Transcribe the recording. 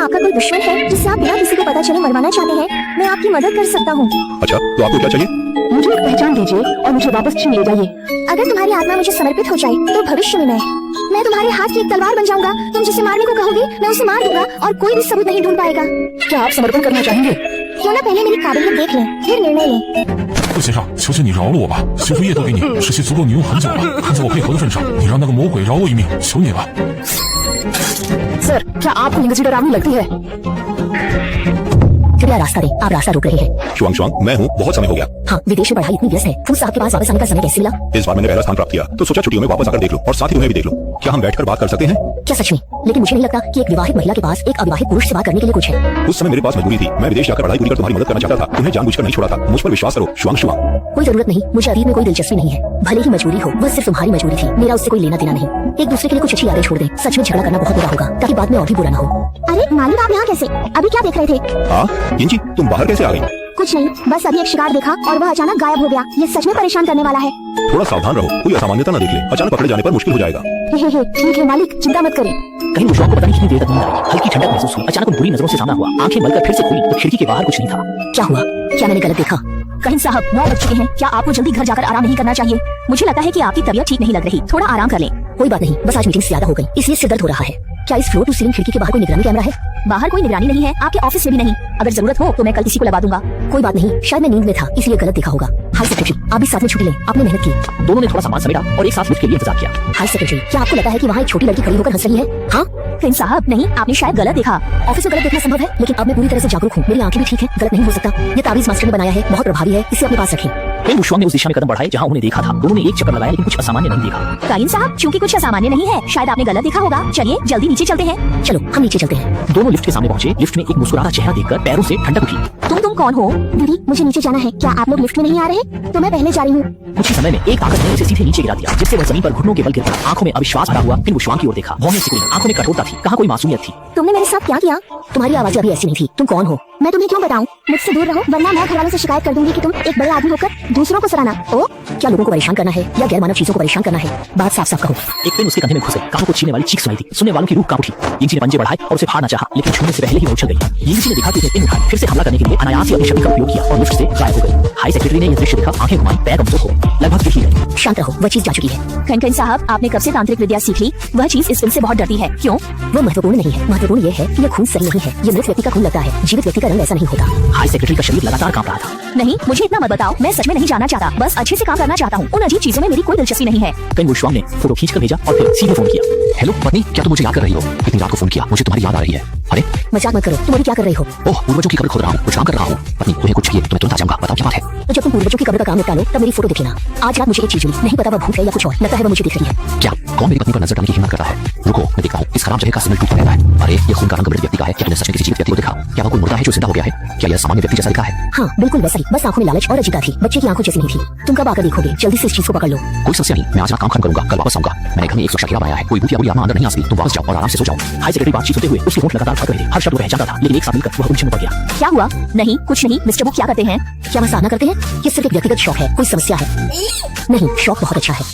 आपका कोई दुश्मन है जिससे आप बिना किसी को पता चले मरवाना चाहते हैं? मैं आपकी मदद कर सकता हूँ। अच्छा, तो आपको क्या चाहिए? मुझे एक पहचान दीजिए और मुझे वापस छीन ले जाइए। अगर तुम्हारी आत्मा मुझे समर्पित हो जाए तो भविष्य में मैं तुम्हारे हाथ की एक तलवार बन जाऊंगा। तुम जिसे मारने को कहोगे मैं उसे मार दूंगा और कोई भी सबूत नहीं ढूंढ पाएगा। क्या आप समर्पण करना चाहेंगे? क्यों ना पहले मेरी काबिलियत देख लें, फिर निर्णय लें।陆先生，求求你饶了我吧！修复液都给你，实习足够你用很久了。看在我配合的份上，你让那个魔鬼饶我一命，求你了。सर, क्या आपको इंग्लिश डरावनी लगती है? कृपया रास्ता दें, आप रास्ता रोक रहे हैं। शुआंग शुआंग, मैं हूँ, बहुत समय हो गया। हाँ, विदेश में पढ़ाई इतनी व्यस्त है, फूस साहब के पास वापस आने का समय कैसे मिला? इस बार मैंने पहला स्थान प्राप्त किया तो सोचा छुट्टियों में वापस आकर देख लूं और साथ ही तुम्हें भी देख लूं। क्या हम बैठकर बात कर सकते हैं? क्या सच में? लेकिन मुझे नहीं लगता कि एक विवाहित महिला के पास एक अविवाहित पुरुष से बात करने के लिए कुछ है। उस समय मेरे पास मजबूरी थी, मैं विदेश जाकर पढ़ाई पूरी कर तुम्हारी मदद करना चाहता था। तुम्हें जानबूझकर नहीं छोड़ा था। मुझ पर विश्वास करो शुआंग शुआंग। कोई जरूरत नहीं, मुझे अतीत में कोई दिलचस्पी नहीं है। भले ही मजबूरी हो, वह सिर्फ तुम्हारी मजबूरी थी, मेरा उससे कोई लेना देना नहीं। एक दूसरे के लिए कुछ अच्छी यादें छोड़ दें। सच में झगड़ा करना बहुत बुरा होगा ताकि बाद में और भी बुरा न हो। अरे मालिक, आप यहाँ कैसे? अभी क्या देख रहे थे? हाँ किंची, तुम बाहर कैसे आ गई? कुछ नहीं, बस अभी एक शिकार देखा और वह अचानक गायब हो गया। ये सच में परेशान करने वाला है। थोड़ा सावधान रहो, कोई असामान्यता न देख ले। अचानक पकड़े जाने पर मुश्किल हो जाएगा। ठीक है मालिक, चिंता मत करें। कहीं बुशरा को पता नहीं कितनी देर तक नींद आई। हल्की ठंडक महसूस हुई। अचानक उन बुरी नजरों से सामना हुआ। आंखें मलकर फिर से खुली तो खिड़की के बाहर कुछ नहीं था। क्या हुआ? क्या मैंने गलत देखा? कहीं साहब, 9 बज चुके हैं। क्या आपको जल्दी घर जाकर आराम नहीं करना चाहिए? मुझे लगता है कि आपकी तबीयत ठीक नहीं लग रही, थोड़ा आराम कर लें। कोई बात नहीं, बस आज मीटिंग ज्यादा हो गई, इसलिए सिर दर्द हो रहा है। क्या इस फ्लोर टू सीलिंग खिड़की के बाहर कोई निगरानी कैमरा है? बाहर कोई निगरानी नहीं है, आपके ऑफिस में भी नहीं। अगर जरूरत हो तो मैं कल किसी को लगा दूंगा। कोई बात नहीं, शायद मैं नींद में था इसलिए गलत देखा होगा। हाई सेक्रेटरी, आप भी साथ में छुट्टी लें, आपने मेहनत की। दोनों ने थोड़ा सामान समेटा और एक साथ लिफ्ट के लिए इंतजार किया। हाई सेक्रेटरी, क्या आपको लगता है कि वहाँ एक छोटी लड़की खड़ी होकर हंस रही है? हाँ कहीं साहब, नहीं, आपने शायद गलत देखा। ऑफिस में गलत देखना संभव है, लेकिन अब मैं पूरी तरह से जागरूक हूँ। मेरी आंखें भी ठीक है, गलत नहीं हो सकता। ये ताबीज मास्टर ने बनाया है, बहुत प्रभावी है, इसे अपने पास रखें। शुआंग ने उस दिशा में कदम बढ़ाए जहाँ उन्हें देखा था। दोनों ने एक चक्कर लगाया लेकिन कुछ असामान्य नहीं देखा। काइन साहब, क्योंकि कुछ असामान्य नहीं है, शायद आपने गलत देखा होगा। चलिए जल्दी नीचे चलते हैं। चलो हम नीचे चलते हैं। दोनों लिफ्ट के सामने पहुंचे। लिफ्ट में एक मुस्कुराता चेहरा देखकर पैरों से ठंडक उठी। तुम कौन हो? दीदी, मुझे नीचे जाना है। क्या आप लोग लिफ्ट में नहीं आ रहे? तो मैं पहले जा रही हूँ। कुछ ही समय में एक ताकत ने उसे सीधे नीचे गिरा दिया, जिससे वह जमीन पर घुटनों के बल गिर पड़ा। आंखों में अविश्वास भरा हुआ। फिर वो शुआंग की ओर देखा। भौहें सिकुड़ी, आंखों में कठोरता थी, कहाँ कोई मासूमियत थी। तुमने मेरे साथ क्या किया? तुम्हारी आवाज अभी ऐसी नहीं थी। तुम कौन हो? मैं तुम्हें क्यों बताऊं? मुझसे दूर रहो, वरना मैं घरवालों से शिकायत कर दूंगी कि तुम एक बड़े आदमी होकर दूसरों को सराहना। ओ, क्या लोगों को परेशान करना है या गैर मानव चीजों को परेशान करना है? बात साफ साफ कहो। एक पेन उसके कंधे में घुस गई। कानों को छीनने वाली चीख सुनाई दी। सुनने वालों की रूह कांप उठी। यिंची ने पंजे बढ़ाए और उसे फाड़ना चाहा, लेकिन छूने से पहले ही वो उछल गई। यिंची ने देखा कि पेन उठाई, फिर से हमला करने के लिए अनायास ही अपनी शक्ति का उपयोग किया और लिफ्ट से गायब हो गई। हाई सेक्रेटरी ने यह दृश्य देखा, आंखें घुमाई, पैर कमजोर हो गए, लगभग गिर ही गई। शांत रहो, वह चीज जा चुकी है। कनकन साहब, आपने कब से तांत्रिक विद्या सीख ली? वह चीज इस फिल्म से बहुत डरती है, क्यों? वो महत्वपूर्ण नहीं है, महत्वपूर्ण ये है कि यह खून सही नहीं है। ये मृत व्यक्ति का खून लगता है, जीवित व्यक्ति का रंग ऐसा नहीं होता। हाई सेक्रेटरी का शरीर लगातार कांप रहा था। नहीं, मुझे इतना मत बताओ, मैं सच में नहीं जानना चाहता, बस अच्छे से काम करना चाहता हूँ। उन अजीब चीजों में मेरी कोई दिलचस्पी नहीं है। कहीं शुआंग ने फोटो खींचकर भेजा और फिर सीधे फोन किया। हेलो पत्नी, क्या तुम मुझे याद कर रही हो? इतनी रात को फोन किया, मुझे तुम्हारी याद आ रही है। अरे मजाक मत करो, तुम अभी क्या कर रही हो? ओह, पूर्वजों की कब्र खोद रहा हूँ, कुछ काम कर रहा हूँ। पत्नी तुम्हें कुछ चाहिए तो मैं तुरंत आ जाऊंगा, बताओ क्या बात है? तो जब तुम पूर्वजों की कब्र का काम निपटा लो तब मेरी फोटो दिख लेना। आज रात मुझे एक चीज मिली, नहीं पता वह भूत है या कुछ और, लगता है वह मुझे दिख रही है। क्या? कौन मेरी पत्नी पर नजर डालने की हिम्मत करता है? रुको मैं देखता हूँ। इस खराब जगह का सिग्नल टूट रहता है। अरे ये खून का रंग मृत व्यक्ति का है। क्या तुमने सच में किसी जीवित व्यक्ति को देखा? क्या वह कोई मुर्दा है जो जिंदा हो गया है? क्या यह सामान्य व्यक्ति जैसा दिखा है? हाँ बिल्कुल वैसा ही, बस आंखों में लालच और अजीबता थी। बच्चे की आंखों जैसी नहीं थी। तुम कब आकर देखोगे? जल्दी से इस चीज को पकड़ लो। कोई समस्या नहीं, मैं आज रात काम खत्म करूंगा, कल वापस आऊंगा। मैंने घर में एक सुरक्षा घेरा बनाया है, कोई भूत या बुरी आत्मा अंदर नहीं आ सकती। तुम वापस जाओ और आराम से सो जाओ। हाई सेक्रेटरी बातचीत होते हुए उसके होंठ लगातार फट रहे थे। हर शब्द पहचानता था, लेकिन एक साथ मिलकर वह उलझन में पड़ गया। क्या हुआ? नहीं कुछ नहीं। मिस्टर वो क्या करते हैं? क्या वह साधना करते हैं? ये सिर्फ एक व्यक्तिगत शौक है, कोई समस्या है? नहीं, शौक बहुत अच्छा है।